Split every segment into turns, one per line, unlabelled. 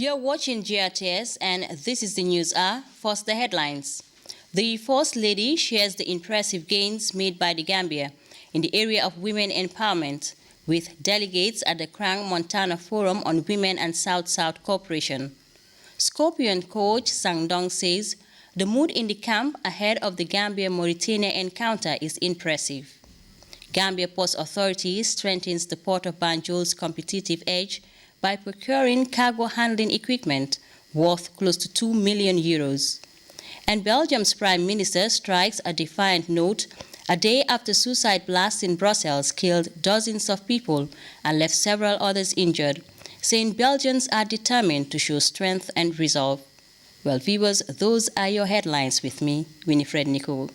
You're watching Grts, and this is the news hour. First, the headlines. The First Lady shares the impressive gains made by the Gambia in the area of women empowerment with delegates at the Krang Montana Forum on Women and South-South Cooperation. Scorpion coach Sang Dong says the mood in the camp ahead of the Gambia-Mauritania encounter is impressive. Gambia Ports Authority strengthens the Port of Banjul's competitive edge by procuring cargo handling equipment worth close to €2 million. And Belgium's Prime Minister strikes a defiant note a day after suicide blasts in Brussels killed dozens of people and left several others injured, saying Belgians are determined to show strength and resolve. Well, viewers, those are your headlines with me, WINIFRED NICOL.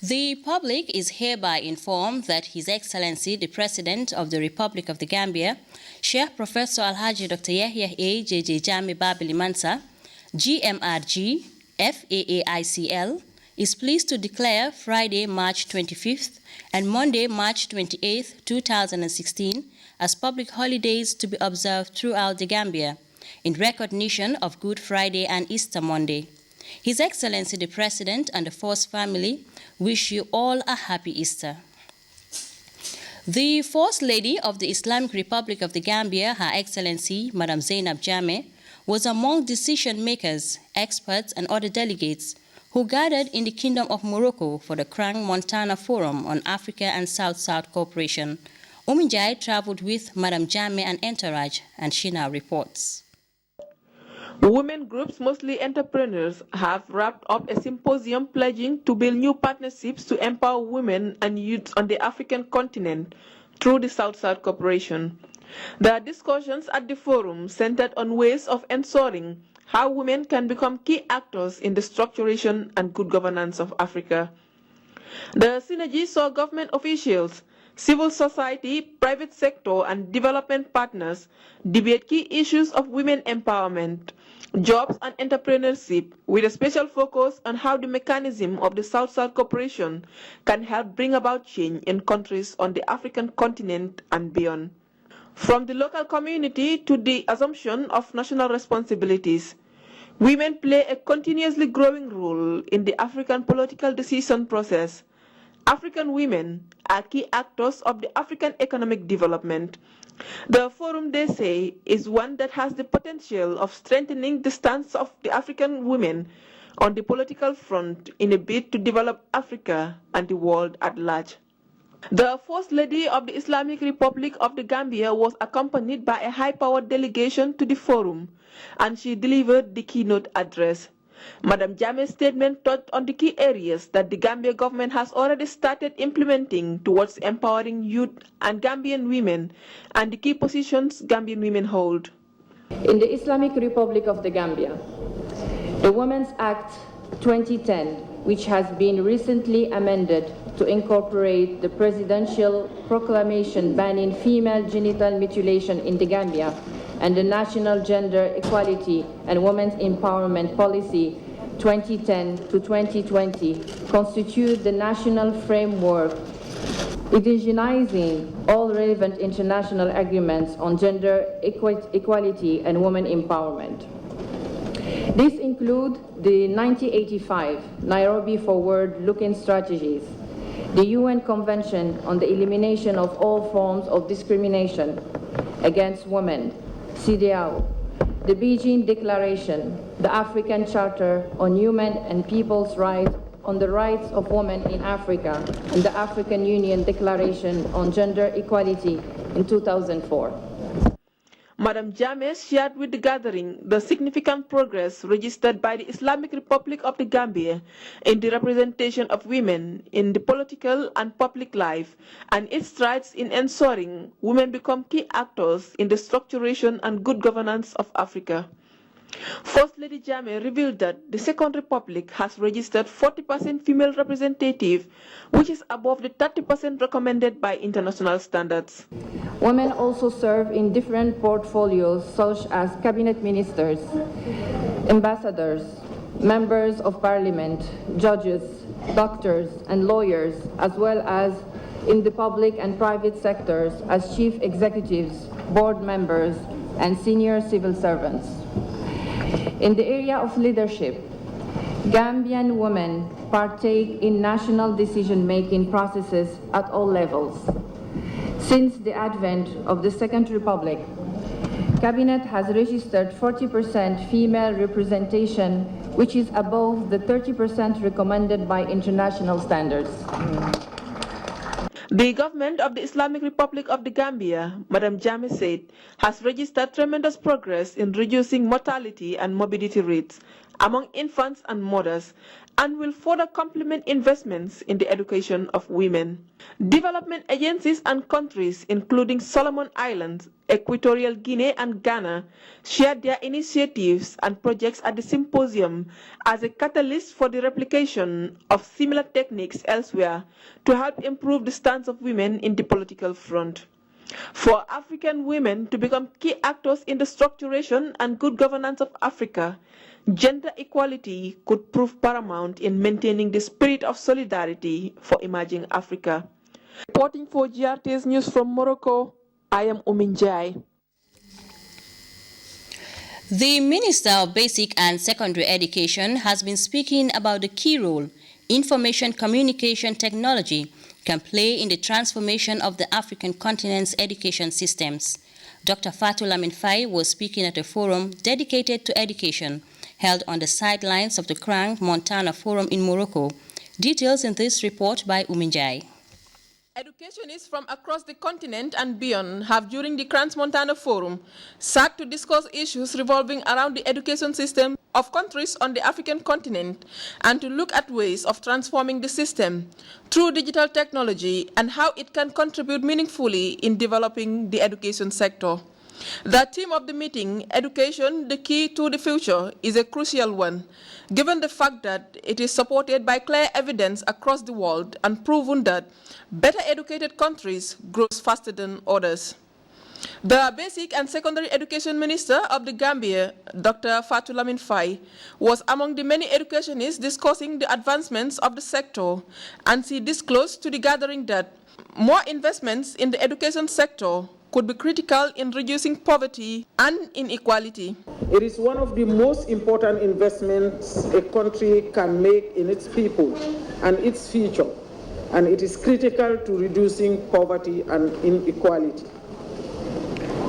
The public is hereby informed that His Excellency, the President of the Republic of the Gambia, Sheikh Professor Alhaji Dr. Yahya A. J.J. Jammeh Babili Mansa, GMRG, FAAICL, is pleased to declare Friday, March 25th and Monday, March 28th, 2016 as public holidays to be observed throughout the Gambia in recognition of Good Friday and Easter Monday. His Excellency the President and the First Family wish you all a happy Easter. The First Lady of the Islamic Republic of the Gambia, Her Excellency Madam Zainab Jammeh, was among decision makers, experts, and other delegates who gathered in the Kingdom of Morocco for the Krang Montana Forum on Africa and South-South Cooperation. Ominjai traveled with Madam Jammeh and entourage, and she now reports.
Women groups, mostly entrepreneurs, have wrapped up a symposium pledging to build new partnerships to empower women and youth on the African continent through the South-South Cooperation. The discussions at the forum centered on ways of ensuring how women can become key actors in the structuration and good governance of Africa. The synergy saw government officials, civil society, private sector, and development partners debate key issues of women empowerment, jobs and entrepreneurship, with a special focus on how the mechanism of the South-South Cooperation can help bring about change in countries on the African continent and beyond. From the local community to the assumption of national responsibilities, women play a continuously growing role in the African political decision process. African women are key actors of the African economic development. The forum, they say, is one that has the potential of strengthening the stance of the African women on the political front in a bid to develop Africa and the world at large. The First Lady of the Islamic Republic of the Gambia was accompanied by a high-powered delegation to the forum, and she delivered the keynote address. Madam Jammeh's statement touched on the key areas that the Gambia government has already started implementing towards empowering youth and Gambian women and the key positions Gambian women hold.
In the Islamic Republic of the Gambia, the Women's Act 2010, which has been recently amended to incorporate the presidential proclamation banning female genital mutilation in the Gambia, and the National Gender Equality and Women's Empowerment Policy 2010 to 2020 constitute the national framework indigenizing all relevant international agreements on gender equality and women empowerment. These include the 1985 Nairobi Forward-Looking Strategies, the UN Convention on the Elimination of All Forms of Discrimination Against Women, CEDAW, the Beijing Declaration, the African Charter on Human and People's Rights on the Rights of Women in Africa, and the African Union Declaration on Gender Equality in 2004.
Madam Jammeh shared with the gathering the significant progress registered by the Islamic Republic of the Gambia in the representation of women in the political and public life, and its strides in ensuring women become key actors in the structuration and good governance of Africa. First Lady Jammeh revealed that the Second Republic has registered 40% female representative, which is above the 30% recommended by international standards.
Women also serve in different portfolios such as cabinet ministers, ambassadors, members of parliament, judges, doctors, and lawyers, as well as in the public and private sectors as chief executives, board members, and senior civil servants. In the area of leadership, Gambian women partake in national decision-making processes at all levels. Since the advent of the Second Republic, Cabinet has registered 40% female representation, which is above the 30% recommended by international standards.
The government of the Islamic Republic of the Gambia, Madam Jammeh said, has registered tremendous progress in reducing mortality and morbidity rates among infants and mothers, and will further complement investments in the education of women. Development agencies and countries, including Solomon Islands, Equatorial Guinea, and Ghana, shared their initiatives and projects at the symposium as a catalyst for the replication of similar techniques elsewhere to help improve the stance of women in the political front. For African women to become key actors in the structuration and good governance of Africa, gender equality could prove paramount in maintaining the spirit of solidarity for emerging Africa. Reporting for GRT's News from Morocco, I am Uminjai.
The Minister of Basic and Secondary Education has been speaking about the key role information communication technology can play in the transformation of the African continent's education systems. Dr. Fatou Lamine Faye was speaking at a forum dedicated to education held on the sidelines of the Krang Montana Forum in Morocco. Details in this report by Uminjai.
Educationists from across the continent and beyond have, during the Trans-Montana Forum, sat to discuss issues revolving around the education system of countries on the African continent and to look at ways of transforming the system through digital technology and how it can contribute meaningfully in developing the education sector. The theme of the meeting, Education, the Key to the Future, is a crucial one, given the fact that it is supported by clear evidence across the world and proven that better educated countries grow faster than others. The Basic and Secondary Education Minister of the Gambia, Dr. Fatou Lamine Faye, was among the many educationists discussing the advancements of the sector, and she disclosed to the gathering that more investments in the education sector could be critical in reducing poverty and inequality.
It is one of the most important investments a country can make in its people and its future, and it is critical to reducing poverty and inequality.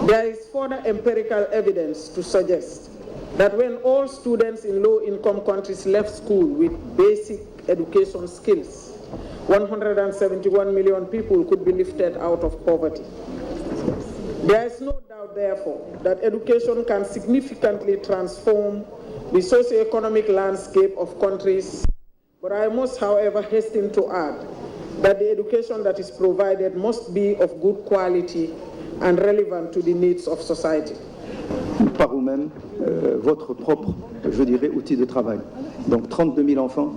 There is further empirical evidence to suggest that when all students in low-income countries left school with basic education skills, 171 million people could be lifted out of poverty. There is no doubt, therefore, that education can significantly transform the socio-economic landscape of countries, but I must, however, hasten to add that the education that is provided must be of good quality and relevant to the needs of society.
Par vous-même, votre propre, je dirais, outil de travail. Donc 32 000 enfants.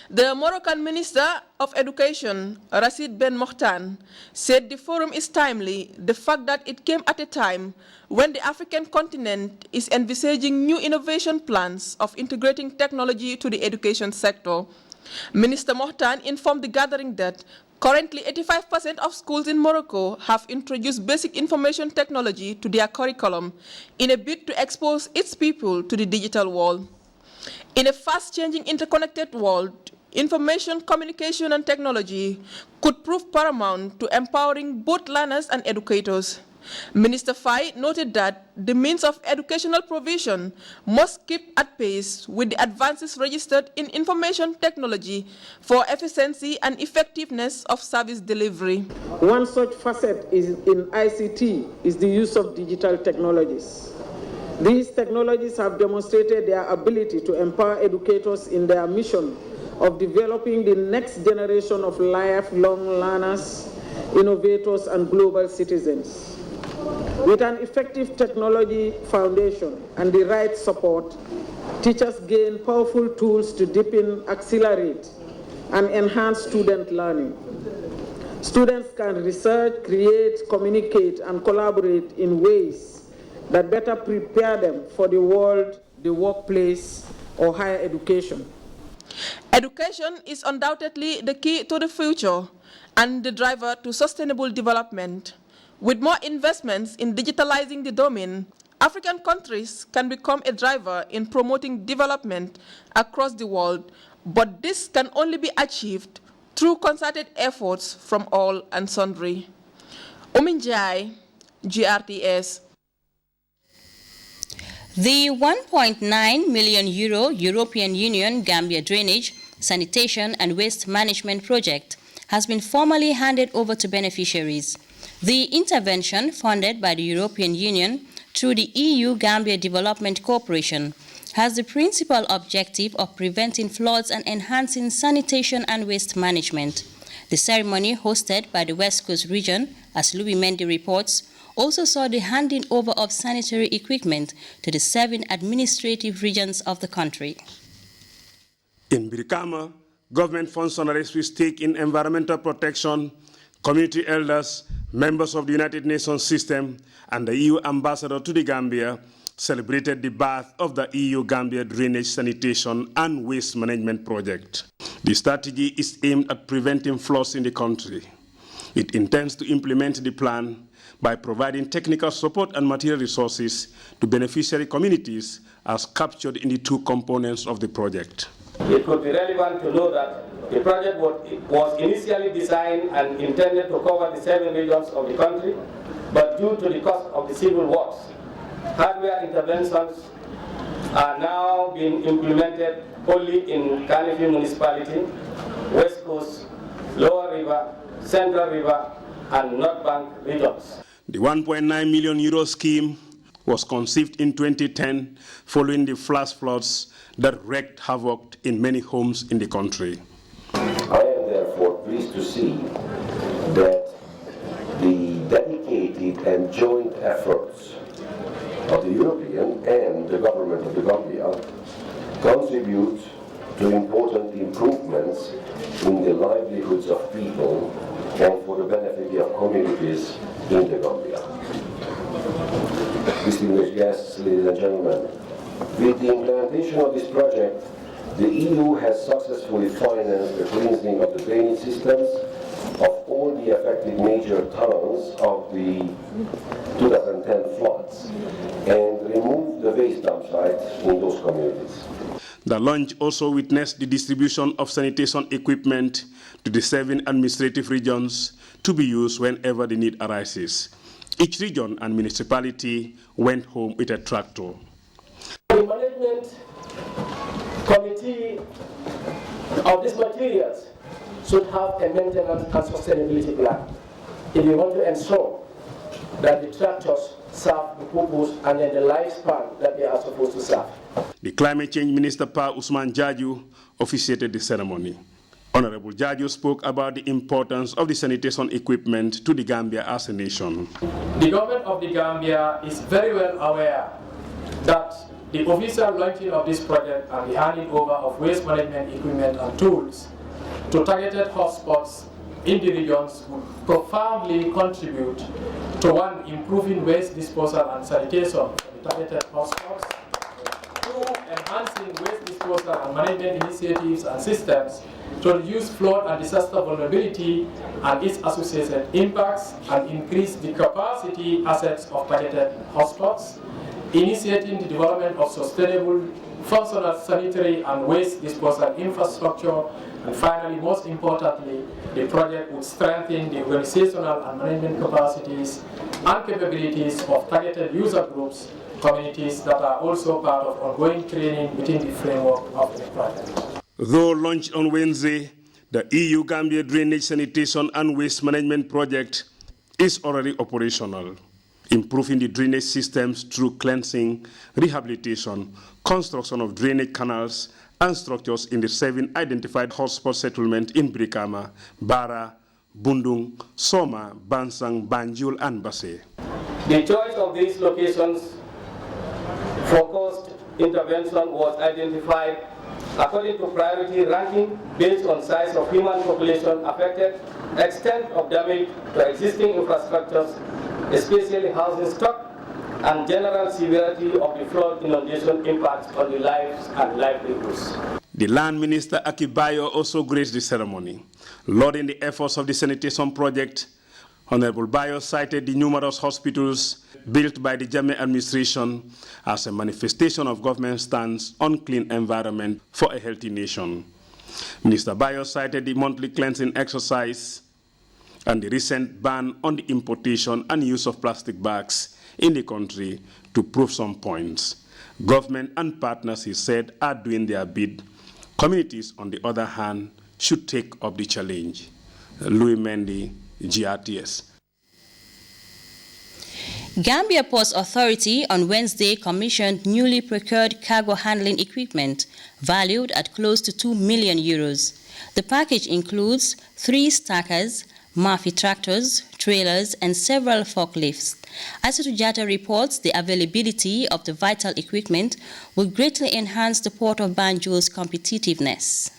The Moroccan Minister of Education, Rachid Ben Mokhtan, said the forum is timely, the fact that it came at a time when the African continent is envisaging new innovation plans of integrating technology to the education sector. Minister Mokhtan informed the gathering that currently 85% of schools in Morocco have introduced basic information technology to their curriculum in a bid to expose its people to the digital world. In a fast-changing, interconnected world, information, communication, and technology could prove paramount to empowering both learners and educators. Minister Faye noted that the means of educational provision must keep at pace with the advances registered in information technology for efficiency and effectiveness of service delivery.
One such facet in ICT is the use of digital technologies. These technologies have demonstrated their ability to empower educators in their mission of developing the next generation of lifelong learners, innovators, and global citizens. With an effective technology foundation and the right support, teachers gain powerful tools to deepen, accelerate, and enhance student learning. Students can research, create, communicate, and collaborate in ways that better prepare them for the world, the workplace, or higher education.
Education is undoubtedly the key to the future and the driver to sustainable development. With more investments in digitalizing the domain, African countries can become a driver in promoting development across the world, but this can only be achieved through concerted efforts from all and sundry. Ominjai, GRTS.
The €1.9 million European Union Gambia Drainage, Sanitation and Waste Management Project has been formally handed over to beneficiaries. The intervention, funded by the European Union through the EU Gambia Development Corporation, has the principal objective of preventing floods and enhancing sanitation and waste management. The ceremony, hosted by the West Coast region, as Louis Mendy reports, also saw the handing over of sanitary equipment to the 7 administrative regions of the country.
In Brikama, government functionaries with stake in environmental protection, community elders, members of the United Nations system, and the EU ambassador to the Gambia celebrated the birth of the EU Gambia Drainage, Sanitation and Waste Management Project. The strategy is aimed at preventing floods in the country. It intends to implement the plan by providing technical support and material resources to beneficiary communities as captured in the 2 components of the project.
It could be relevant to know that the project was initially designed and intended to cover the 7 regions of the country, but due to the cost of the civil works, hardware interventions are now being implemented only in Carnegie Municipality, West Coast, Lower River, Central River, and North Bank regions.
The €1.9 million scheme was conceived in 2010 following the flash floods that wreaked havoc in many homes in the country.
I am therefore pleased to see that the dedicated and joint efforts of the European and the government of the Gambia contribute to important improvements in the livelihoods of people and for the benefit of communities in the Gambia. Distinguished guests, ladies and gentlemen, with the implementation of this project, the EU has successfully financed the cleansing of the drainage systems of all the affected major towns of the 2010 floods and removed the waste dump sites in those communities.
The launch also witnessed the distribution of sanitation equipment to the 7 administrative regions to be used whenever the need arises. Each region and municipality went home with a tractor.
The management committee of these materials should have a maintenance and sustainability plan if you want to ensure that the tractors serve the purpose and then the lifespan that they are supposed to serve.
The Climate Change Minister Pa Usman Jaju officiated the ceremony. Honorable Jaju spoke about the importance of the sanitation equipment to the Gambia as a nation.
The government of the Gambia is very well aware that the official launching of this project and the handing over of waste management equipment and tools to targeted hotspots in the regions would profoundly contribute to 1, improving waste disposal and sanitation for the targeted hotspots, 2, enhancing waste disposal and management initiatives and systems to reduce flood and disaster vulnerability and its associated impacts and increase the capacity assets of targeted hotspots, initiating the development of sustainable, functional sanitary and waste disposal infrastructure, and finally, most importantly, the project would strengthen the organizational and management capacities and capabilities of targeted user groups, communities that are also part of ongoing training within the framework of the project.
Though launched on Wednesday, the EU Gambia Drainage, Sanitation and Waste Management Project is already operational, improving the drainage systems through cleansing, rehabilitation, construction of drainage canals, and structures in the 7 identified hotspot settlements in Brikama, Bara, Bundung, Soma, Bansang, Banjul, and Basse.
The choice of these locations for cost intervention was identified according to priority ranking based on size of human population affected, extent of damage to existing infrastructures, especially housing stock, and general severity of the flood inundation impacts on the lives and livelihoods.
The Land Minister Akibayo also graced the ceremony. Lauding the efforts of the sanitation project, Honorable Bayo cited the numerous hospitals built by the Jammeh administration as a manifestation of government stance on clean environment for a healthy nation. Minister Bayo cited the monthly cleansing exercise and the recent ban on the importation and use of plastic bags in the country to prove some points. Government and partners, he said, are doing their bit. Communities, on the other hand, should take up the challenge. Louis Mendy, GRTS.
Gambia Ports Authority on Wednesday commissioned newly procured cargo handling equipment valued at close to 2 million euros. The package includes 3 stackers, Murphy tractors, trailers, and several forklifts. Asatu Jata reports the availability of the vital equipment will greatly enhance the Port of Banjul's competitiveness.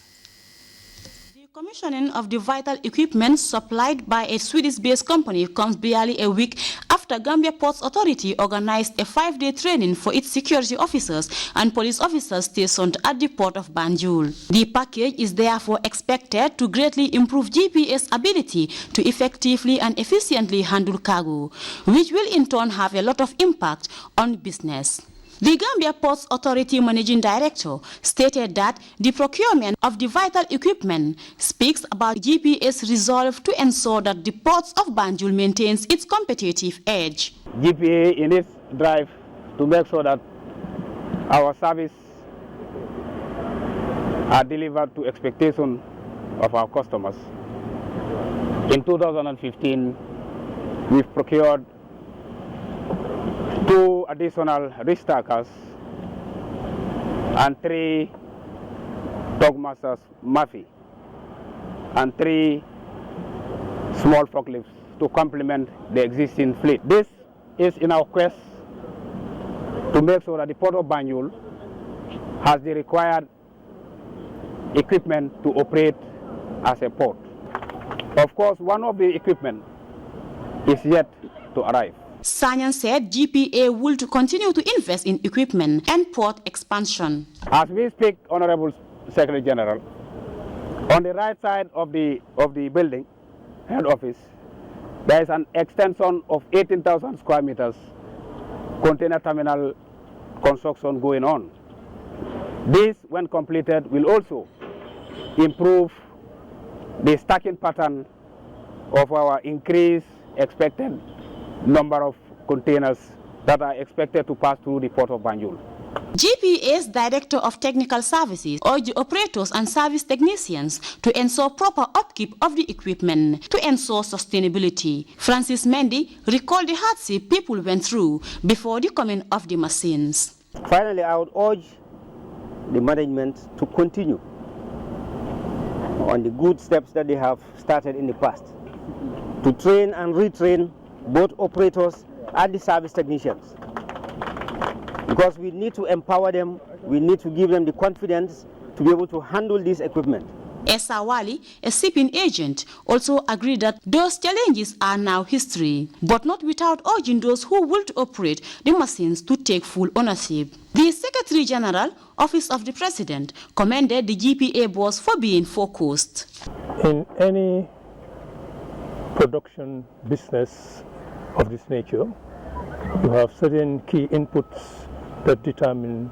The commissioning of the vital equipment supplied by a Swedish-based company comes barely a week after Gambia Ports Authority organized a 5-day training for its security officers and police officers stationed at the Port of Banjul. The package is therefore expected to greatly improve GPS ability to effectively and efficiently handle cargo, which will in turn have a lot of impact on business. The Gambia Ports Authority Managing Director stated that the procurement of the vital equipment speaks about GPS resolve to ensure that the ports of Banjul maintains its competitive edge.
GPA in its drive to make sure that our service are delivered to expectation of our customers. In 2015, we've procured 2 additional restackers and 3 Dogmasters Murphy and 3 small forklifts to complement the existing fleet. This is in our quest to make sure that the Port of Banjul has the required equipment to operate as a port. Of course, one of the equipment is yet to arrive.
Sanyan said GPA will continue to invest in equipment and port expansion.
As we speak, Honorable Secretary General, on the right side of the building, head office, there is an extension of 18,000 square meters container terminal construction going on. This, when completed, will also improve the stacking pattern of our increased expected number of containers that are expected to pass through the Port of Banjul.
GPA's Director of Technical Services urged operators and service technicians to ensure proper upkeep of the equipment to ensure sustainability. Francis Mendy recalled the hardship people went through before the coming of the machines.
Finally, I would urge the management to continue on the good steps that they have started in the past, to train and retrain both operators and the service technicians, because we need to empower them, we need to give them the confidence to be able to handle this equipment.
Esa Wali, a shipping agent, also agreed that those challenges are now history, but not without urging those who will operate the machines to take full ownership. The Secretary General, Office of the President, commended the GPA boss for being focused.
In any production business of this nature, you have certain key inputs that determine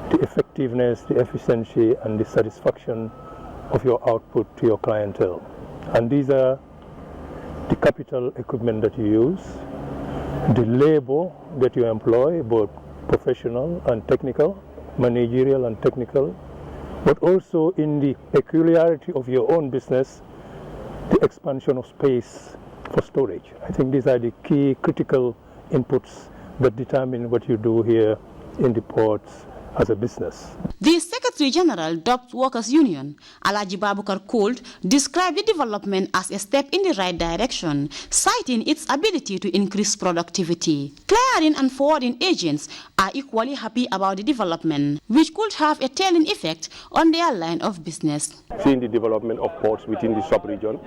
the effectiveness, the efficiency, and the satisfaction of your output to your clientele. And these are the capital equipment that you use, the labor that you employ, both professional and technical, managerial and technical, but also in the peculiarity of your own business, the expansion of space for storage. I think these are the key critical inputs that determine what you do here in the ports as a business.
The Secretary General, Dubbed Workers Union, Alaji Babukar Kold, described the development as a step in the right direction, citing its ability to increase productivity. Clearing and forwarding agents are equally happy about the development, which could have a telling effect on their line of business.
Seeing the development of ports within the sub-region,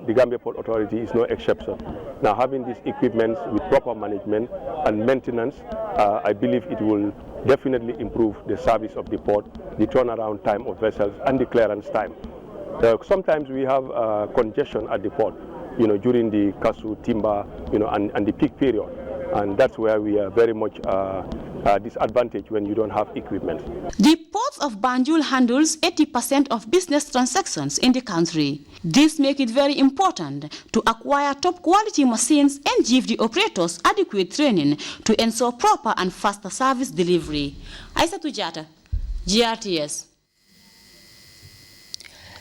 the Gambia Port Authority is no exception. Now, having these equipments with proper management and maintenance, I believe it will definitely improve the service of the port, the turnaround time of vessels, and the clearance time. Sometimes we have congestion at the port, during the Kasu, Timber, and the peak period. And that's where we are very much disadvantaged when you don't have equipment.
The port of Banjul handles 80% of business transactions in the country. This makes it very important to acquire top quality machines and give the operators adequate training to ensure proper and faster service delivery. Aissatou Jatta, GRTS.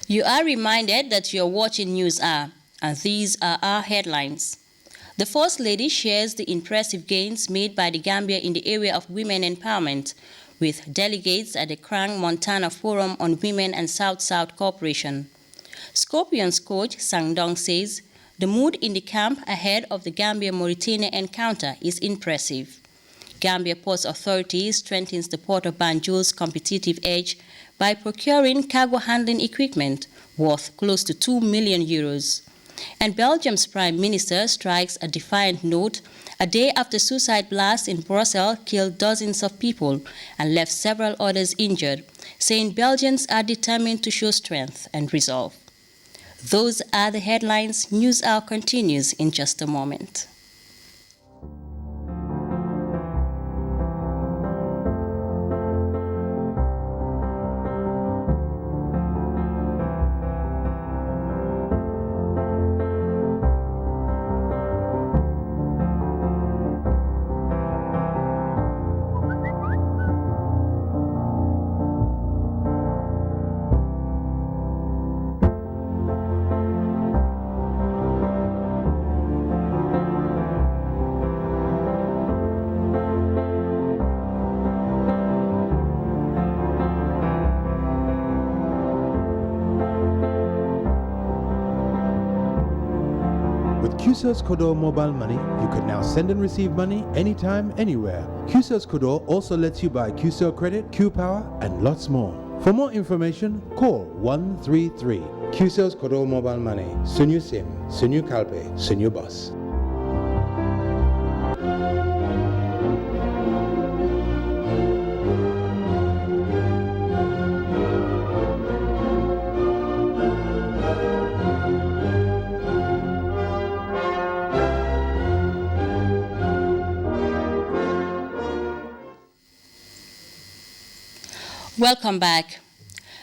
You are reminded that you are watching News Hour, and these are our headlines. The First Lady shares the impressive gains made by the Gambia in the area of women empowerment with delegates at the Krang Montana Forum on Women and South-South Cooperation. Scorpions coach Sang Dong says the mood in the camp ahead of the Gambia-Mauritania encounter is impressive. Gambia Ports Authority strengthens the Port of Banjul's competitive edge by procuring cargo handling equipment worth close to €2 million. And Belgium's Prime Minister strikes a defiant note a day after suicide blasts in Brussels killed dozens of people and left several others injured, saying Belgians are determined to show strength and resolve. Those are the headlines. News Hour continues in just a moment.
QCell's Kodor mobile money, you can now send and receive money anytime, anywhere. QCell's Kodor also lets you buy QCell credit, Q-Power, and lots more. For more information, call 133. QCell's Kodor mobile money. Sunyu Sim, Sunyu Kalpe, Sunyu Bus.
Welcome back.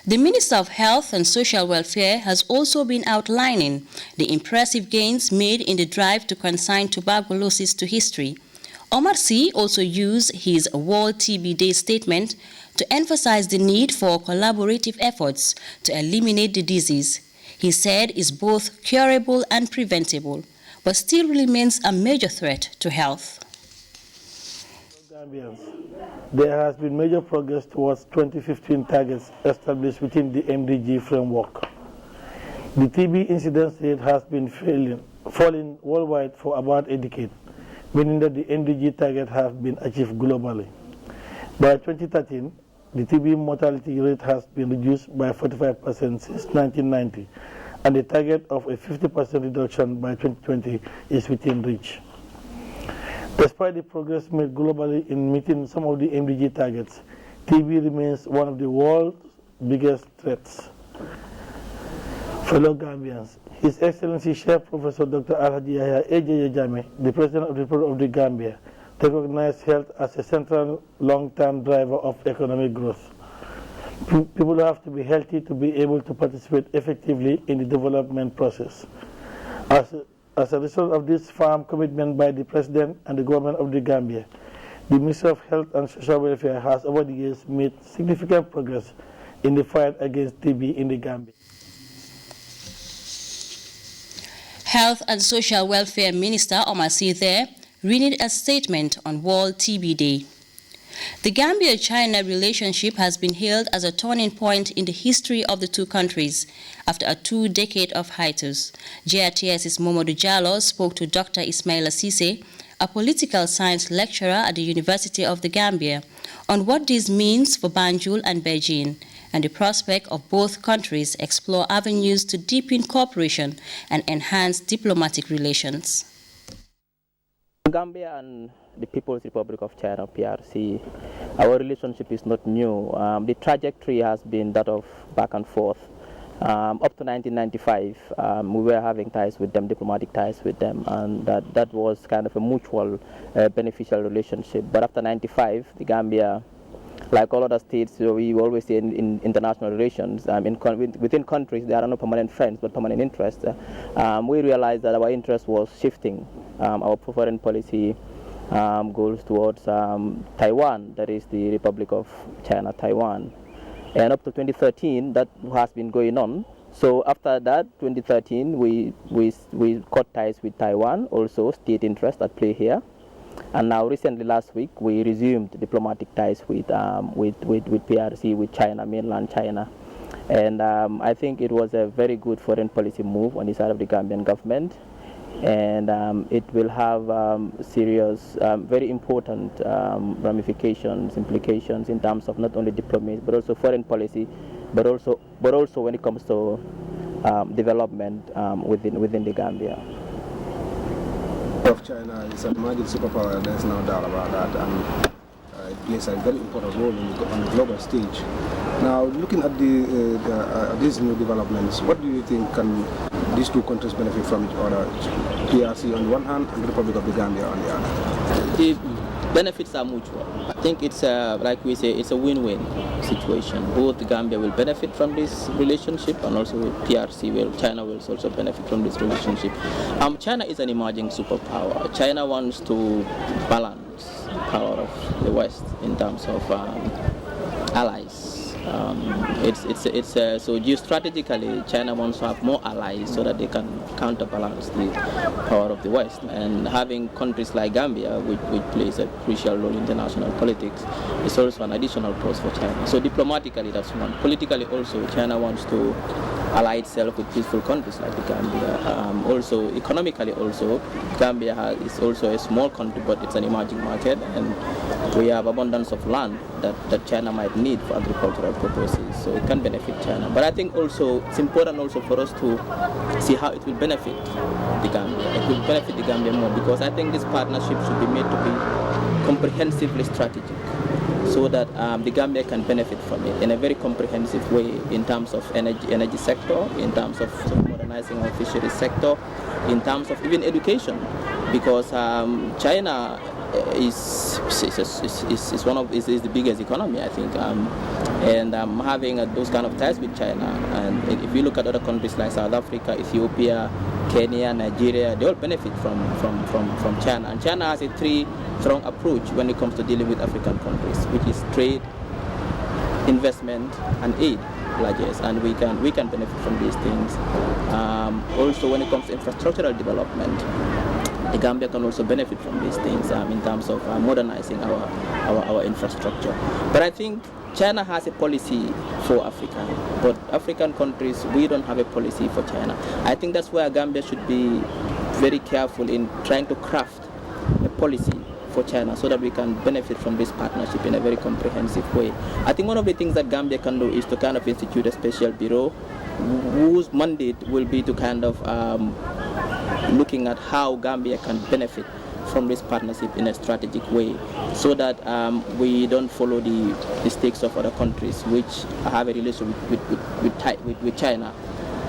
The Minister of Health and Social Welfare has also been outlining the impressive gains made in the drive to consign tuberculosis to history. Omar Sy also used his World TB Day statement to emphasize the need for collaborative efforts to eliminate the disease. He said it's both curable and preventable, but still remains a major threat to health.
There has been major progress towards 2015 targets established within the MDG framework. The TB incidence rate has been falling worldwide for about a decade, meaning that the MDG target has been achieved globally. By 2013, the TB mortality rate has been reduced by 45% since 1990, and the target of a 50% reduction by 2020 is within reach. Despite the progress made globally in meeting some of the MDG targets, TB remains one of the world's biggest threats. Fellow Gambians, His Excellency Chef Professor Dr. Alhaji Yahya A.J. Jammeh, the President of the Republic of the Gambia, recognized health as a central long-term driver of economic growth. People have to be healthy to be able to participate effectively in the development process. As a result of this firm commitment by the President and the Government of the Gambia, the Ministry of Health and Social Welfare has over the years made significant progress in the fight against TB in the Gambia.
Health and Social Welfare Minister Omar Sy there reading a statement on World TB Day. The Gambia-China relationship has been hailed as a turning point in the history of the two countries after a 2-decade of hiatus. GRTS's Momodou Jallow spoke to Dr. Ismaila Cisse, a political science lecturer at the University of the Gambia, on what this means for Banjul and Beijing, and the prospect of both countries explore avenues to deepen cooperation and enhance diplomatic relations.
Gambia and the People's Republic of China, PRC, our relationship is not new. The trajectory has been that of back and forth. Up to 1995, we were having ties with them, diplomatic ties with them, and that was kind of a mutual beneficial relationship. But after 95, the Gambia, like all other states, we always say in international relations, within countries, there are no permanent friends, but permanent interests. We realized that our interest was shifting. Our foreign policy goes towards Taiwan, that is the Republic of China, Taiwan. And up to 2013, that has been going on. So after that, 2013, we cut ties with Taiwan, also state interest at play here. And now recently, last week, we resumed diplomatic ties with PRC, with China, mainland China. And I think it was a very good foreign policy move on the side of the Gambian government. And it will have serious, very important ramifications, implications in terms of not only diplomacy, but also foreign policy, but also when it comes to development within the Gambia.
Of China is an emerging superpower, there's no doubt about that, and it plays a very important role on the global stage. Now, looking at these new developments, what do you think can these two countries benefit from each other? PRC on the one hand and the Republic of the Gambia on the other?
The benefits are mutual. I think it's like we say, it's a win-win situation. Both the Gambia will benefit from this relationship, and also PRC China will also benefit from this relationship. China is an emerging superpower. China wants to balance the power of the West in terms of allies. So geostrategically, China wants to have more allies so that they can counterbalance the power of the West. And having countries like Gambia, which plays a crucial role in international politics, is also an additional plus for China. So diplomatically, that's one. Politically also, China wants to ally itself with peaceful countries like the Gambia. Also, economically also, Gambia is also a small country, but it's an emerging market, and we have abundance of land that China might need for agricultural purposes, so it can benefit China. But I think also it's important also for us to see how it will benefit the Gambia. It will benefit the Gambia more, because I think this partnership should be made to be comprehensively strategic, so that the Gambia can benefit from it in a very comprehensive way in terms of energy sector, in terms of modernizing our fisheries sector, in terms of even education, because China is the biggest economy, I think, and having those kind of ties with China. And if you look at other countries like South Africa, Ethiopia, Kenya, Nigeria, they all benefit from China. And China has a three-pronged approach when it comes to dealing with African countries, which is trade, investment, and aid, largest, and we can benefit from these things. Also, when it comes to infrastructural development, the Gambia can also benefit from these things in terms of modernizing our infrastructure. But I think China has a policy for Africa, but African countries, we don't have a policy for China. I think that's where Gambia should be very careful in trying to craft a policy for China so that we can benefit from this partnership in a very comprehensive way. I think one of the things that Gambia can do is to kind of institute a special bureau whose mandate will be to kind of looking at how Gambia can benefit from this partnership in a strategic way, so that we don't follow the mistakes of other countries which have a relationship with China.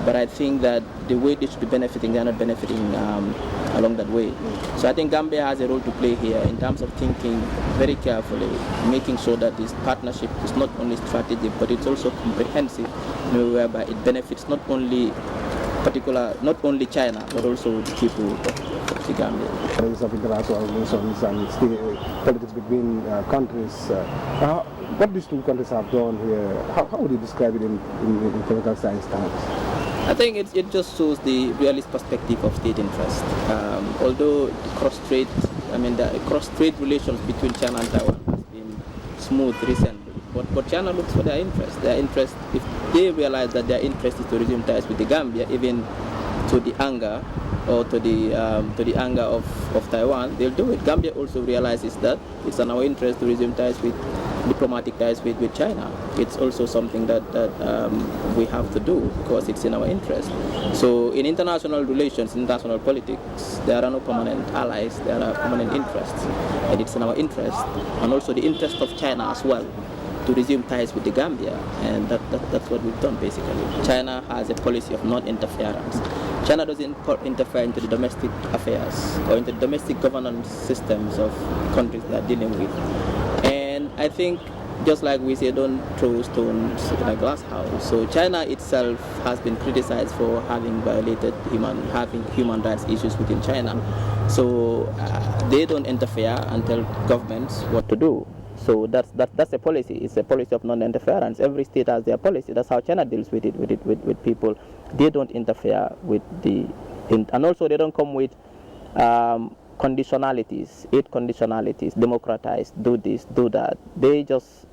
But I think that the way they should be benefiting, they are not benefiting along that way. So I think Gambia has a role to play here in terms of thinking very carefully, making sure that this partnership is not only strategic, but it's also comprehensive, whereby it benefits not only China, but also the people of the Gambia.
Terms of international relations and politics between countries, what these two countries have done here, how would you describe it in political science terms?
I think it just shows the realist perspective of state interest. Although the cross-trade relations between China and Taiwan has been smooth recently. But China looks for their interest. Their interest, if they realize that their interest is to resume ties with the Gambia, even to the anger or to the anger of Taiwan, they'll do it. Gambia also realizes that it's in our interest to resume ties with diplomatic ties with China. It's also something that we have to do because it's in our interest. So in international relations, international politics, there are no permanent allies, there are permanent interests. And it's in our interest, and also the interest of China as well, to resume ties with the Gambia, and that's what we've done basically. China has a policy of non-interference. China doesn't interfere into the domestic affairs or into the domestic governance systems of countries they're dealing with. And I think, just like we say, don't throw stones in a glass house. So China itself has been criticized for having violated human rights issues within China. So they don't interfere and tell governments what to do. So that's a policy. It's a policy of non-interference. Every state has their policy. That's how China deals with it, with people. They don't interfere with and also they don't come with conditionalities, 8 conditionalities, democratize, do this, do that. They just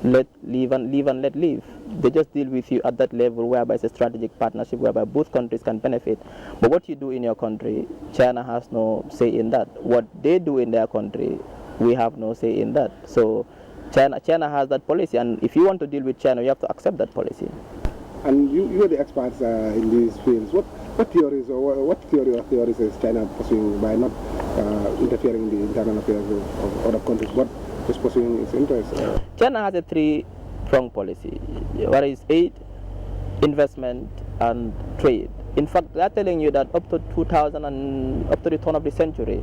let live and let live. They just deal with you at that level whereby it's a strategic partnership whereby both countries can benefit. But what you do in your country, China has no say in that. What they do in their country, we have no say in that. So China has that policy, and if you want to deal with China, you have to accept that policy.
And you are the experts in these fields. What theories is China pursuing by not interfering in the internal affairs of other countries? What is pursuing its interests?
China has a 3-pronged policy. What is aid, investment, and trade. In fact, they are telling you that up to 2000 and up to the turn of the century,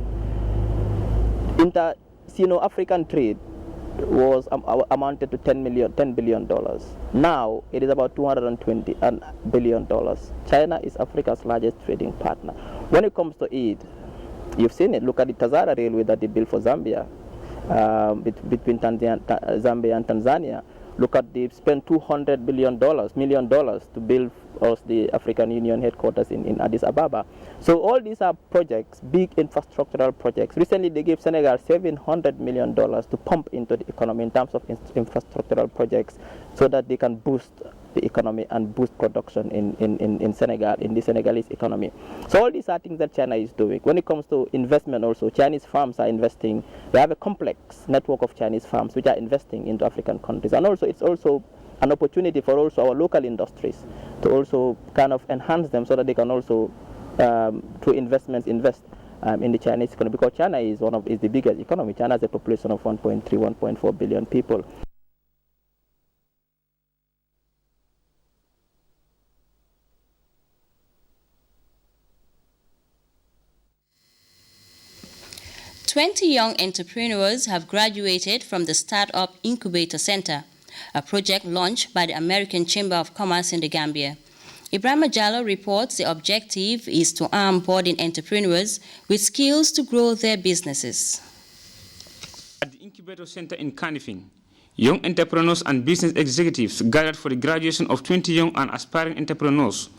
Sino-African trade was amounted to $10 billion. Now it is about $220 billion. China is Africa's largest trading partner. When it comes to aid, you've seen it. Look at the Tazara railway that they built for Zambia, between Zambia and Tanzania. Look at they spent $200 million to build us the African Union headquarters in Addis Ababa. So all these are projects, big infrastructural projects. Recently they gave Senegal $700 million to pump into the economy in terms of infrastructural projects so that they can boost the economy and boost production in Senegal, in the Senegalese economy. So all these are things that China is doing. When it comes to investment also, Chinese firms are investing. They have a complex network of Chinese firms which are investing into African countries. And also it's also an opportunity for also our local industries to also kind of enhance them so that they can also, through investments, invest in the Chinese economy, because China is is the biggest economy. China has a population of 1.4 billion people.
"20 young entrepreneurs have graduated from the Startup Incubator Center, a project launched by the American Chamber of Commerce in the Gambia. Ibrahim Jallo reports the objective is to arm budding entrepreneurs with skills to grow their businesses.
At the Incubator Center in Kanifing, young entrepreneurs and business executives gathered for the graduation of 20 young and aspiring entrepreneurs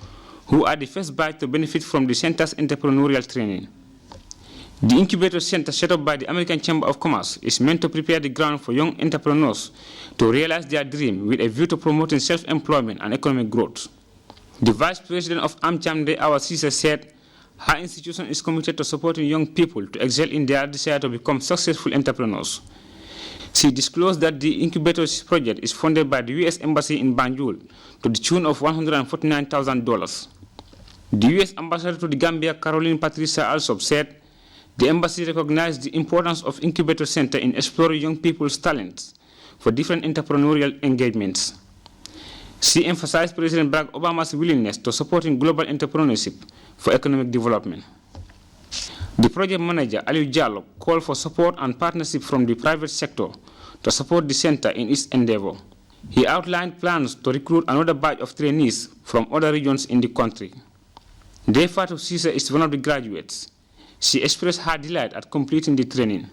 who are the first batch to benefit from the center's entrepreneurial training. The Incubator Center set up by the American Chamber of Commerce is meant to prepare the ground for young entrepreneurs to realize their dream with a view to promoting self-employment and economic growth. The Vice President of AmCham, Awa Sisa, said her institution is committed to supporting young people to excel in their desire to become successful entrepreneurs. She disclosed that the Incubator project is funded by the U.S. Embassy in Banjul to the tune of $149,000. The U.S. Ambassador to the Gambia, Caroline Patricia Alsop, said the embassy recognized the importance of Incubator Center in exploring young people's talents for different entrepreneurial engagements. She emphasized President Barack Obama's willingness to supporting global entrepreneurship for economic development. The project manager, Aliou Jallo, called for support and partnership from the private sector to support the center in its endeavor. He outlined plans to recruit another batch of trainees from other regions in the country. Defatu Sisa is one of the graduates. She expressed her delight at completing the training.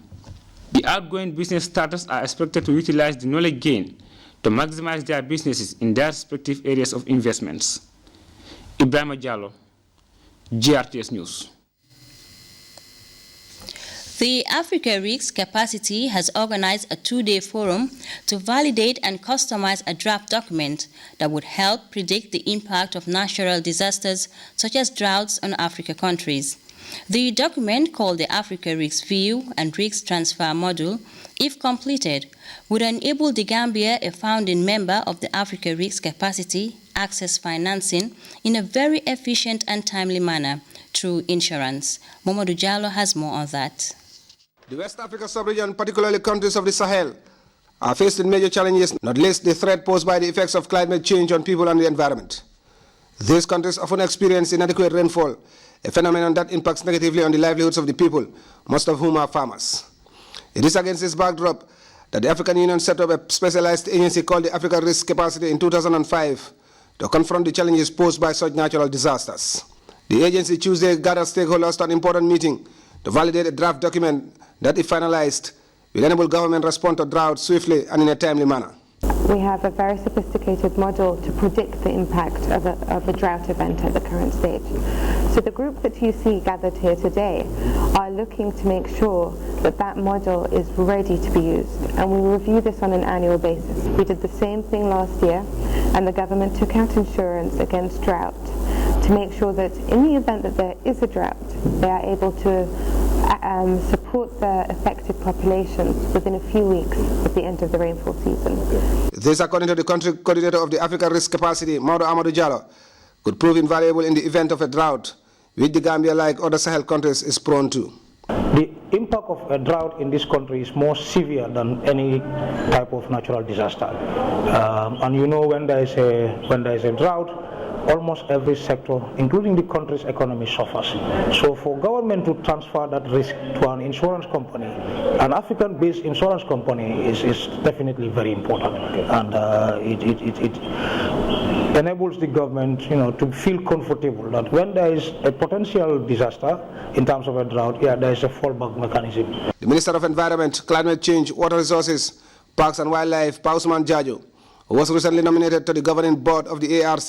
The outgoing business starters are expected to utilize the knowledge gained to maximize their businesses in their respective areas of investments. Ibrahim Jallo, GRTS News.
The Africa RICS capacity has organized a 2-day forum to validate and customize a draft document that would help predict the impact of natural disasters such as droughts on Africa countries. The document, called the Africa RICS View and RICS Transfer Module, if completed, would enable the Gambia, a founding member of the Africa RICS capacity, access financing in a very efficient and timely manner through insurance. Mamadou Diallo has more on that.
The West Africa sub-region, particularly countries of the Sahel, are faced with major challenges, not least the threat posed by the effects of climate change on people and the environment. These countries often experience inadequate rainfall, a phenomenon that impacts negatively on the livelihoods of the people, most of whom are farmers. It is against this backdrop that the African Union set up a specialized agency called the Africa RICS Capacity in 2005 to confront the challenges posed by such natural disasters. The agency Tuesday gathered stakeholders to an important meeting to validate a draft document that, if finalized, will enable government to respond to drought swiftly and in a timely manner.
We have a very sophisticated model to predict the impact of a drought event at the current stage. So the group that you see gathered here today are looking to make sure that that model is ready to be used, and we review this on an annual basis. We did the same thing last year, and the government took out insurance against drought to make sure that in the event that there is a drought, they are able to support the affected populations within a few weeks at the end of the rainfall season.
This, according to the country coordinator of the Africa RICS Capacity, Amadou Diallo, could prove invaluable in the event of a drought, which the Gambia, like other Sahel countries, is prone to.
The impact of a drought in this country is more severe than any type of natural disaster. And you know, when there is a drought, almost every sector, including the country's economy, suffers. So for government to transfer that risk to an insurance company, an African-based insurance company, is definitely very important. And it enables the government, to feel comfortable that when there is a potential disaster in terms of a drought, there is a fallback mechanism.
The Minister of Environment, Climate Change, Water Resources, Parks and Wildlife, Pausman Jajo, who was recently nominated to the governing board of the ARC,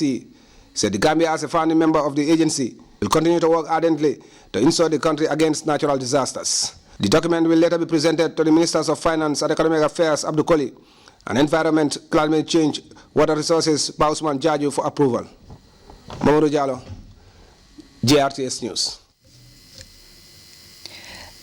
said the Gambia, as a founding member of the agency, will continue to work ardently to insure the country against natural disasters. The document will later be presented to the Ministers of Finance and Economic Affairs, Abdou Koli, and Environment, Climate Change, Water Resources, Pausman Jaju, for approval. Mamadou Diallo, GRTS News.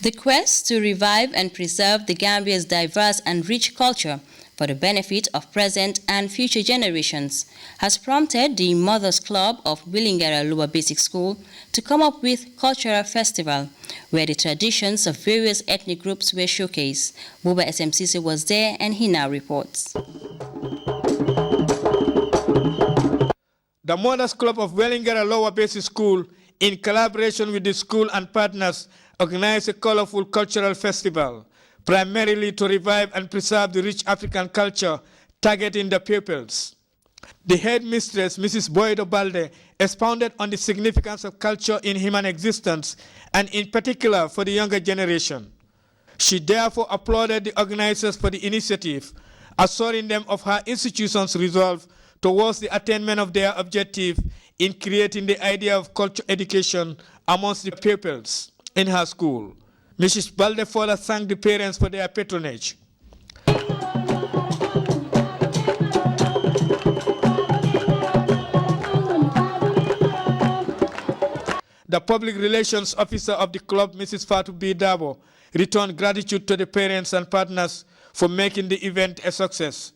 The quest to revive and preserve the Gambia's diverse and rich culture for the benefit of present and future generations has prompted the Mothers Club of Willingara Lower Basic School to come up with Cultural Festival, where the traditions of various ethnic groups were showcased. Buba SMCC was there, and he now reports.
The Mothers Club of Willingara Lower Basic School, in collaboration with the school and partners, organized a colorful cultural festival, primarily to revive and preserve the rich African culture, targeting the pupils. The headmistress, Mrs. Boydo Balde, expounded on the significance of culture in human existence, and in particular for the younger generation. She therefore applauded the organizers for the initiative, assuring them of her institution's resolve towards the attainment of their objective in creating the idea of culture education amongst the pupils in her school. Mrs. Balde further thanked the parents for their patronage. The public relations officer of the club, Mrs. Fatou B. Dabo, returned gratitude to the parents and partners for making the event a success.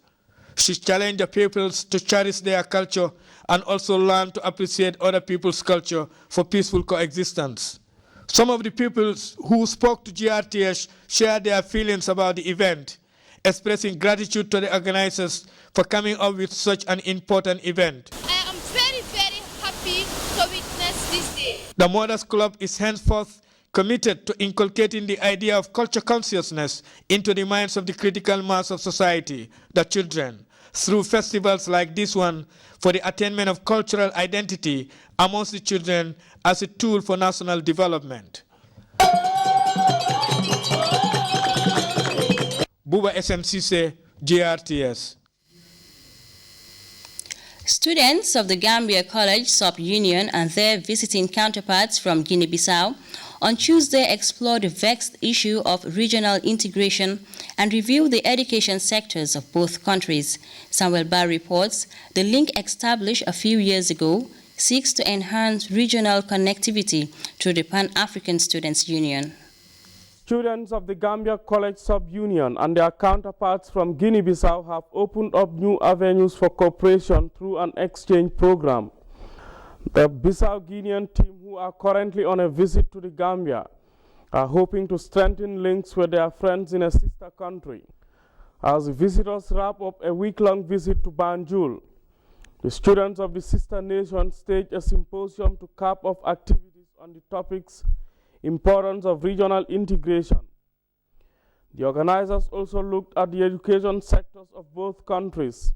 She challenged the pupils to cherish their culture and also learn to appreciate other people's culture for peaceful coexistence. Some of the pupils who spoke to GRTS shared their feelings about the event, expressing gratitude to the organizers for coming up with such an important event.
I am very, very happy to witness this day.
The Mothers Club is henceforth committed to inculcating the idea of culture consciousness into the minds of the critical mass of society, the children, through festivals like this one for the attainment of cultural identity amongst the children as a tool for national development. Buba SMCC, GRTS.
Students of the Gambia College Sub-Union and their visiting counterparts from Guinea-Bissau on Tuesday explored the vexed issue of regional integration and reviewed the education sectors of both countries. Samuel Barr reports the link established a few years ago seeks to enhance regional connectivity through the Pan-African Students' Union.
Students of the Gambia College Sub-Union and their counterparts from Guinea-Bissau have opened up new avenues for cooperation through an exchange program. The Bissau-Guinean team, who are currently on a visit to the Gambia, are hoping to strengthen links with their friends in a sister country. As the visitors wrap up a week-long visit to Banjul, the students of the sister nation staged a symposium to cap off activities on the topics importance of regional integration. The organizers also looked at the education sectors of both countries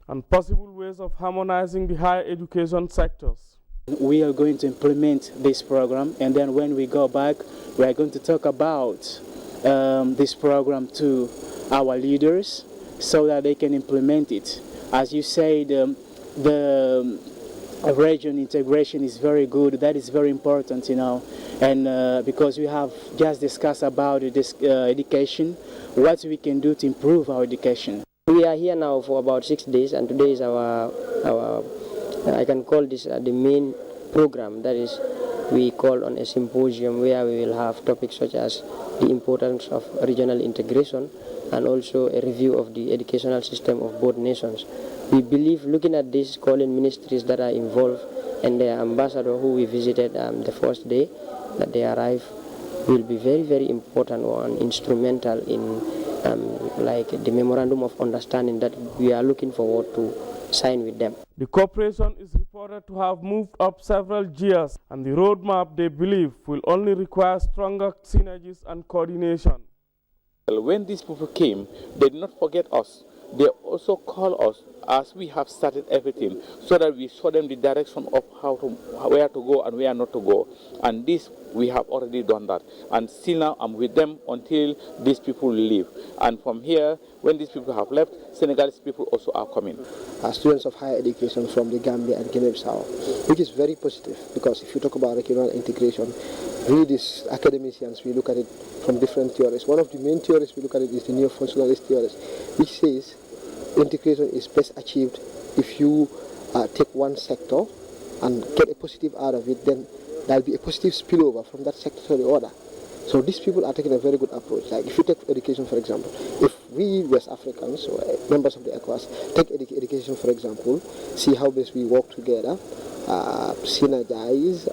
and possible ways of harmonizing the higher education sectors.
We are going to implement this program, and then when we go back, we are going to talk about this program to our leaders so that they can implement it. As you said, the region integration is very good. That is very important, you know, and because we have just discussed about this education, what we can do to improve our education.
We are here now for about 6 days, and today is our I can call this the main program. That is, we call on a symposium where we will have topics such as the importance of regional integration and also a review of the educational system of both nations. We believe, looking at these calling ministries that are involved and their ambassador who we visited the first day that they arrived, will be very, very important and instrumental in like the memorandum of understanding that we are looking forward to sign with them.
The cooperation is reported to have moved up several gears, and the roadmap, they believe, will only require stronger synergies and coordination.
When these people came, they did not forget us. They also called us as we have started everything, so that we show them the direction of where to go and where not to go. And this, we have already done that. And still now, I'm with them until these people leave. And from here, when these people have left, Senegalese people also are coming.
Students of higher education from the Gambia and Guinea-Bissau, which is very positive, because if you talk about regional integration, we these academicians, we look at it from different theories. One of the main theories we look at it is the neo-functionalist theories, which says integration is best achieved if you take one sector and get a positive out of it, then there'll be a positive spillover from that sector to the other. So these people are taking a very good approach. Like if you take education, for example, if we West Africans or members of the ECOWAS take education, for example, see how best we work together, synergize,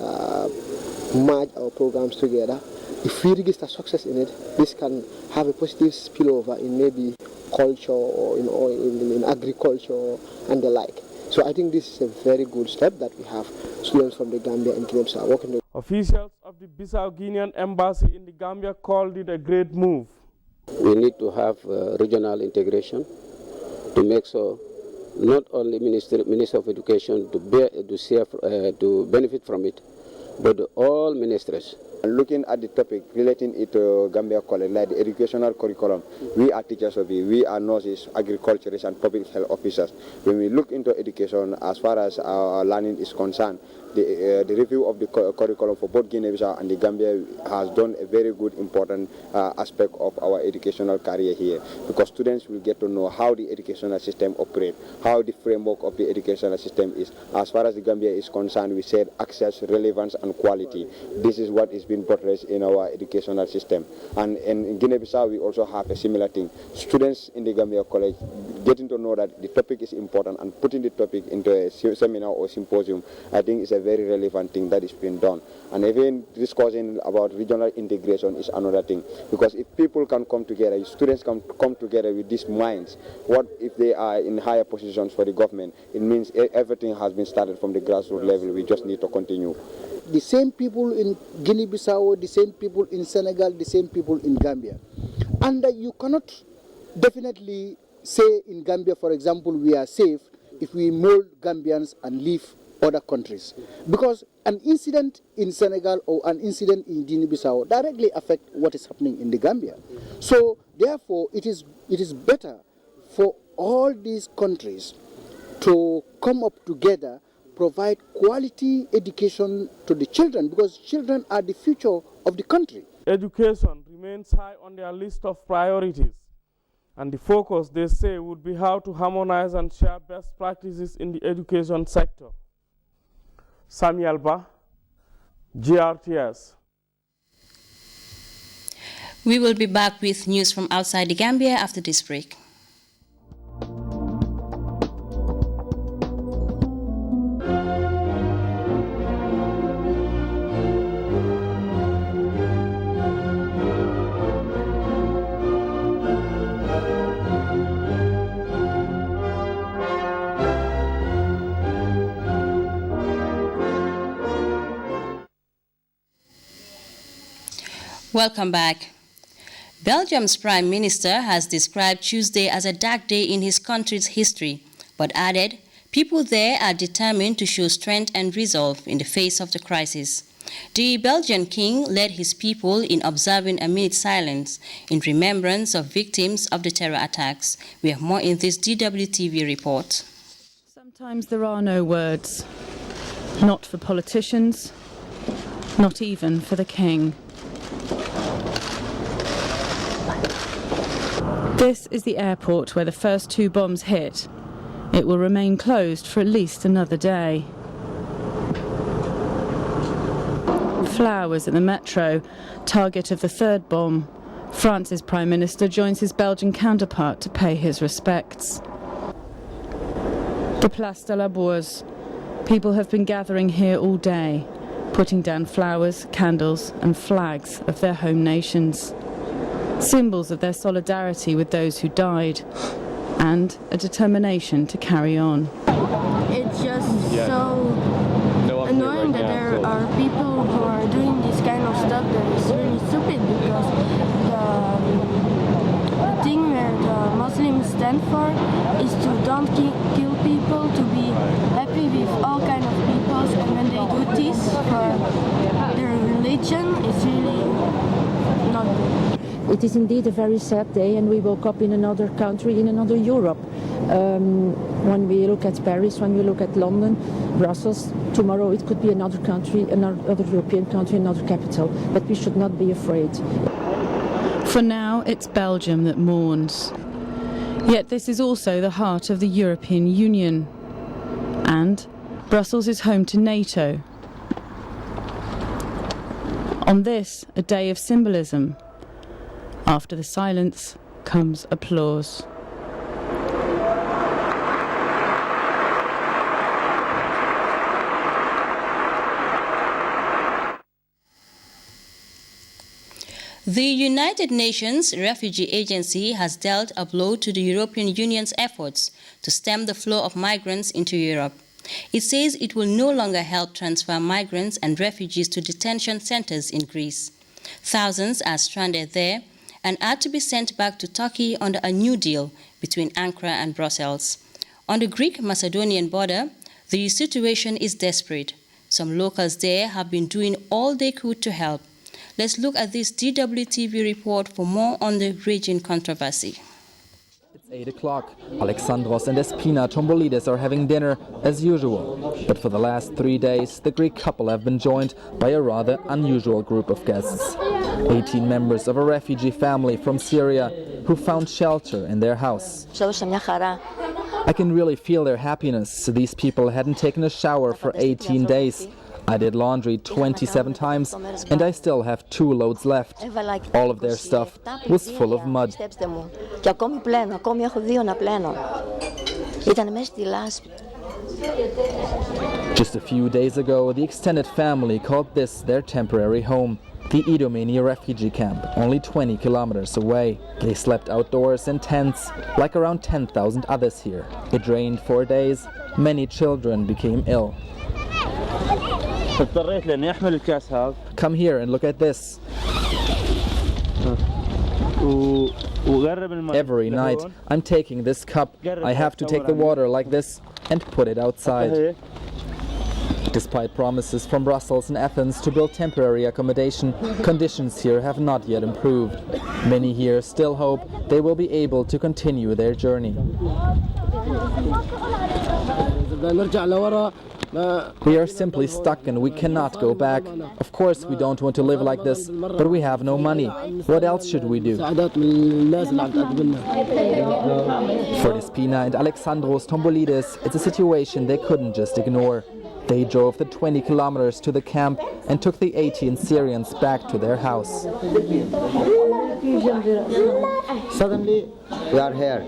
merge our programs together. If we register success in it, this can have a positive spillover in maybe culture or in agriculture and the like. So I think this is a very good step that we have students from the Gambia and Guinea-Bissau working together.
Officials of the Bissau-Guinean embassy in the Gambia called it a great move.
We need to have regional integration to make sure not only Minister of Education to benefit from it, but all ministries.
Looking at the topic relating it to Gambia College, like the educational curriculum, we are teachers of it, we are nurses, agriculturists and public health officers. When we look into education, as far as our learning is concerned, the review of the curriculum for both Guinea-Bissau and the Gambia has done a very good, important aspect of our educational career here, because students will get to know how the educational system operates, how the framework of the educational system is. As far as the Gambia is concerned, we said access, relevance and quality. This is what is being buttressed in our educational system. And in Guinea-Bissau, we also have a similar thing. Students in the Gambia College getting to know that the topic is important and putting the topic into a seminar or symposium, I think is a very relevant thing that is being done. And even discussing about regional integration is another thing, because if people can come together, if students can come together with these minds, what if they are in higher positions for the government? It means everything has been started from the grassroots level. We just need to continue.
The same people in Guinea-Bissau, the same people in Senegal, the same people in Gambia. And you cannot definitely say in Gambia, for example, we are safe if we mold Gambians and leave other countries. Because an incident in Senegal or an incident in Guinea-Bissau directly affects what is happening in the Gambia. So therefore, it is better for all these countries to come up together provide quality education to the children, because children are the future of the country.
Education remains high on their list of priorities, and the focus, they say, would be how to harmonize and share best practices in the education sector. Samuel Ba, GRTS.
We will be back with news from outside the Gambia after this break. Welcome back. Belgium's Prime Minister has described Tuesday as a dark day in his country's history, but added people there are determined to show strength and resolve in the face of the crisis. The Belgian king led his people in observing a minute's silence in remembrance of victims of the terror attacks. We have more in this DWTV report.
Sometimes there are no words, not for politicians, not even for the king. This is the airport where the first two bombs hit. It will remain closed for at least another day. Flowers at the metro, target of the third bomb. France's Prime Minister joins his Belgian counterpart to pay his respects. The Place de la Bourse. People have been gathering here all day, putting down flowers, candles and flags of their home nations. Symbols of their solidarity with those who died, and a determination to carry on.
It's just so annoying that there are people who are doing this kind of stuff that is really stupid, because the thing where the Muslims stand for is to don't kill people, to be happy with all kind of peoples, and when they do this for their religion, it's really not good.
It is indeed a very sad day, and we woke up in another country, in another Europe. When we look at Paris, when we look at London, Brussels, tomorrow it could be another country, another European country, another capital. But we should not be afraid.
For now, it's Belgium that mourns. Yet this is also the heart of the European Union. And Brussels is home to NATO. On this, a day of symbolism. After the silence comes applause.
The United Nations Refugee Agency has dealt a blow to the European Union's efforts to stem the flow of migrants into Europe. It says it will no longer help transfer migrants and refugees to detention centers in Greece. Thousands are stranded there and are to be sent back to Turkey under a new deal between Ankara and Brussels. On the Greek-Macedonian border, the situation is desperate. Some locals there have been doing all they could to help. Let's look at this DWTV report for more on the raging controversy.
It's 8 o'clock. Alexandros and Espina Tombolidis are having dinner as usual. But for the last 3 days, the Greek couple have been joined by a rather unusual group of guests. 18 members of a refugee family from Syria who found shelter in their house. I can really feel their happiness. These people hadn't taken a shower for 18 days. I did laundry 27 times and I still have 2 loads left. All of their stuff was full of mud. Just a few days ago, the extended family called this their temporary home, the Idomeni refugee camp, only 20 kilometers away. They slept outdoors in tents, like around 10,000 others here. It rained for days. Many children became ill. Come here and look at this. Every night I'm taking this cup. I have to take the water like this and put it outside. Despite promises from Brussels and Athens to build temporary accommodation, conditions here have not yet improved. Many here still hope they will be able to continue their journey. We are simply stuck and we cannot go back. Of course, we don't want to live like this, but we have no money. What else should we do? For Despina and Alexandros Tombolidis, it's a situation they couldn't just ignore. They drove the 20 kilometers to the camp and took the 18 Syrians back to their house.
Suddenly, we are here.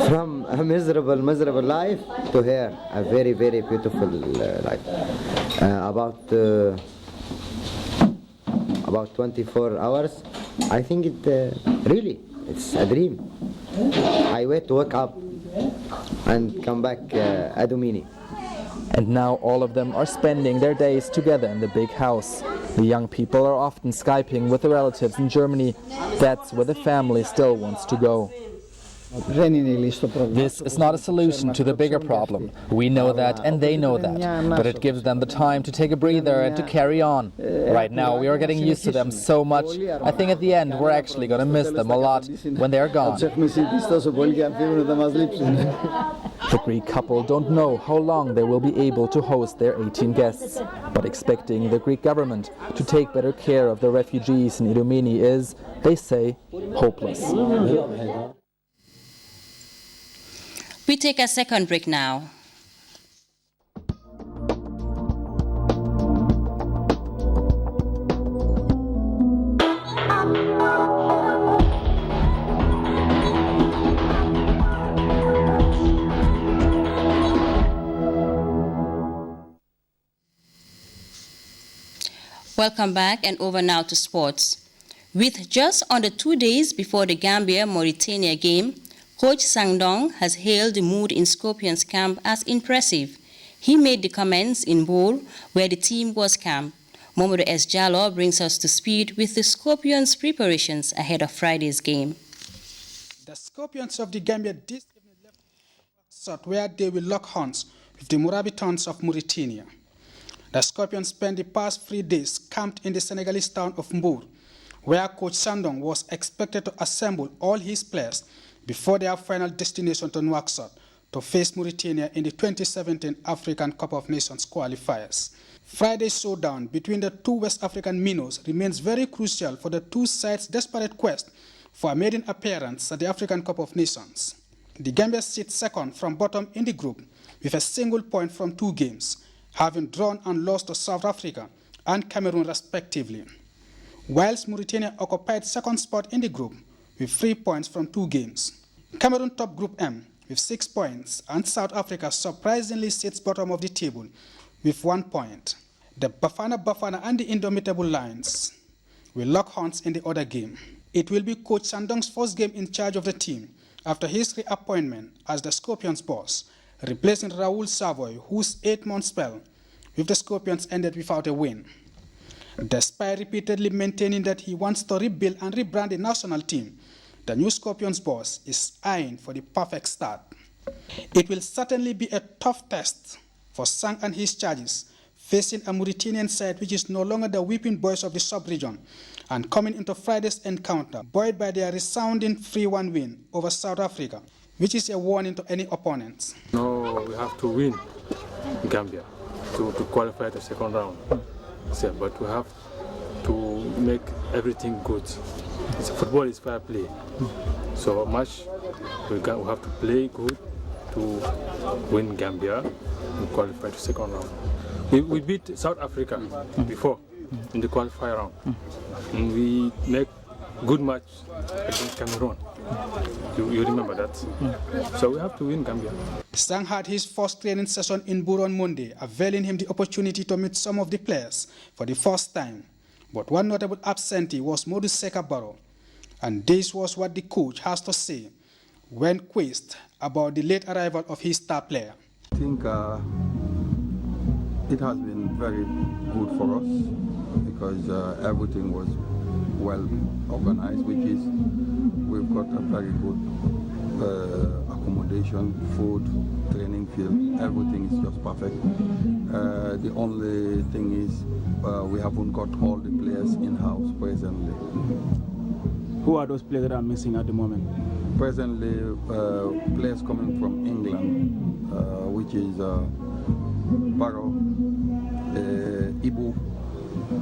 From a miserable life to here, a very, very beautiful life. About 24 hours, I think it's a dream. I wait to wake up and come back Adumini.
And now all of them are spending their days together in the big house. The young people are often Skyping with their relatives in Germany. That's where the family still wants to go. This is not a solution to the bigger problem. We know that and they know that. But it gives them the time to take a breather and to carry on. Right now we are getting used to them so much. I think at the end we're actually going to miss them a lot when they're gone. The Greek couple don't know how long they will be able to host their 18 guests. But expecting the Greek government to take better care of the refugees in Idomeni is, they say, hopeless.
We take a second break now. Welcome back, and over now to sports. With just under 2 days before the Gambia-Mauritania game, Coach Sangdong has hailed the mood in Scorpions camp as impressive. He made the comments in Bor, where the team was camped. Momodo S. Jallo brings us to speed with the Scorpions' preparations ahead of Friday's game.
The Scorpions of the Gambia this evening left where they will lock horns with the Morabitans of Mauritania. The Scorpions spent the past 3 days camped in the Senegalese town of Mbour, where Coach Sangdong was expected to assemble all his players before their final destination to Nouakchott to face Mauritania in the 2017 African Cup of Nations qualifiers. Friday's showdown between the two West African minnows remains very crucial for the two sides' desperate quest for a maiden appearance at the African Cup of Nations. The Gambia sits second from bottom in the group with a single point from 2 games, having drawn and lost to South Africa and Cameroon respectively, whilst Mauritania occupied second spot in the group with 3 points from 2 games. Cameroon top Group M with 6 points, and South Africa surprisingly sits bottom of the table with 1 point. The Bafana and the Indomitable Lions will lock horns in the other game. It will be Coach Sangdong's first game in charge of the team after his reappointment as the Scorpions boss, replacing Raoul Savoy, whose 8-month spell with the Scorpions ended without a win. Despite repeatedly maintaining that he wants to rebuild and rebrand the national team, the new Scorpions boss is eyeing for the perfect start. It will certainly be a tough test for Sang and his charges, facing a Mauritanian side which is no longer the whipping boys of the sub-region and coming into Friday's encounter, buoyed by their resounding 3-1 win over South Africa, which is a warning to any opponents.
No, we have to win Gambia to qualify the second round. So, but we have to make everything good. Football is fair play. So much we have to play good to win Gambia and qualify to second round. We beat South Africa before in the qualifier round. And we make good match against Cameroon. You remember that? So we have to win Gambia.
Sang had his first training session in Bur on Monday, availing him the opportunity to meet some of the players for the first time. But one notable absentee was Modou Seka Barrow, and this was what the coach has to say when quizzed about the late arrival of his star player.
I think it has been very good for us because everything was well organized, which is we've got a very good accommodation, food, training field, everything is just perfect. The only thing is we haven't got all the players in-house presently.
Who are those players that are missing at the moment?
Presently, players coming from England, which is Barrow, Ibu,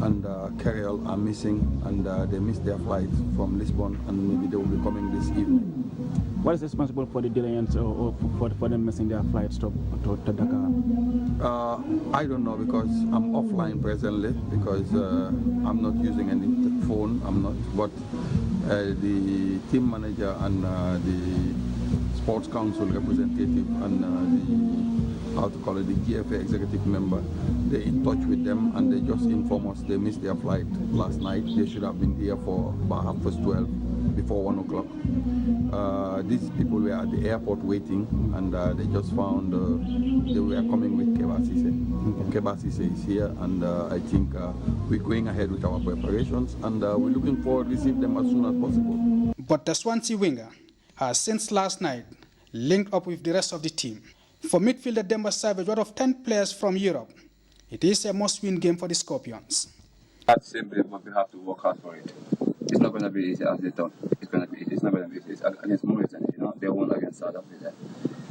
and Kerriel are missing, and they missed their flight from Lisbon, and maybe they will be coming this evening.
What is responsible for the delay or for them missing their flights to Dakar?
I don't know, because I'm offline presently, because I'm not using any phone, but the team manager and the sports council representative and the GFA executive member, they're in touch with them, and they just inform us they missed their flight last night. They should have been here for about 12:30, before 1 o'clock. These people were at the airport waiting, and they just found they were coming with Kebasise. Kebasise is here, and I think we're going ahead with our preparations, and we're looking forward to receive them as soon as possible.
But the Swansea winger has since last night linked up with the rest of the team. For midfielder Demba Savage, out of 10 players from Europe, it is a must-win game for the Scorpions.
That's simple, but we have to work hard for it. It's not going to be easy as they thought. It's going to be easy. It's not going to be easy. It's against Mauritania, they won against South Africa.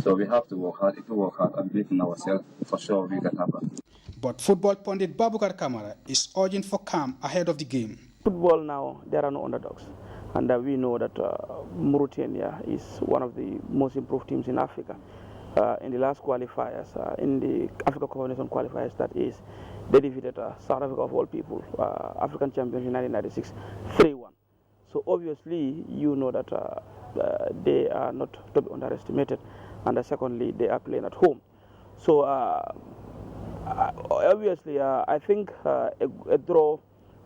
So we have to work hard. If we work hard and believe in ourselves, for sure we can happen.
But football pundit Babukar Kamara is urging for calm ahead of the game.
Football now, there are no underdogs. And we know that Mauritania is one of the most improved teams in Africa. In the last qualifiers, in the Africa Cup of Nations qualifiers, that is, they defeated South Africa of all people, African champions in 1996, 3-1. So obviously, you know that they are not to be underestimated, and secondly, they are playing at home. So obviously, I think a draw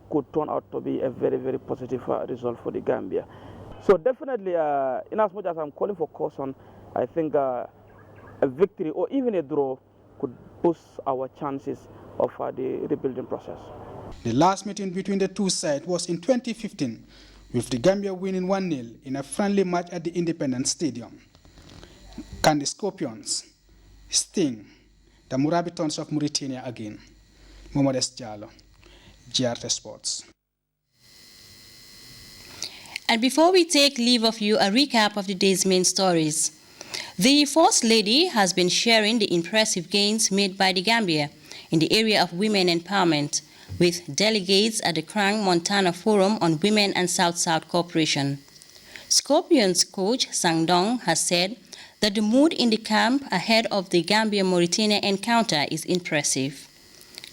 could turn out to be a very, very positive result for the Gambia. So definitely, in as much as I'm calling for caution, I think a victory or even a draw could boost our chances of the rebuilding process.
The last meeting between the two sides was in 2015, with the Gambia winning 1-0 in a friendly match at the Independence Stadium. Can the Scorpions sting the Murabitans of Mauritania again? Momodes Jallo, GRT Sports.
And before we take leave of you, a recap of the day's main stories. The First Lady has been sharing the impressive gains made by the Gambia in the area of women empowerment with delegates at the Krang Montana Forum on Women and South-South Cooperation. Scorpions coach Sang Dong has said that the mood in the camp ahead of the Gambia-Mauritania encounter is impressive.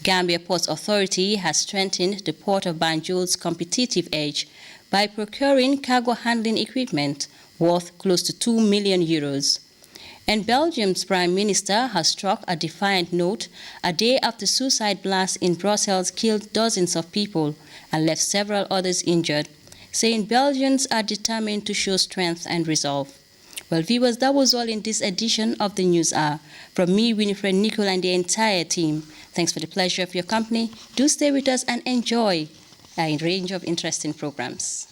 Gambia Ports Authority has strengthened the Port of Banjul's competitive edge by procuring cargo handling equipment worth close to 2 million euros. And Belgium's Prime Minister has struck a defiant note a day after suicide blasts in Brussels killed dozens of people and left several others injured, saying Belgians are determined to show strength and resolve. Well, viewers, that was all in this edition of the News Hour. From me, WINIFRED, NICOL, and the entire team, thanks for the pleasure of your company. Do stay with us and enjoy a range of interesting programs.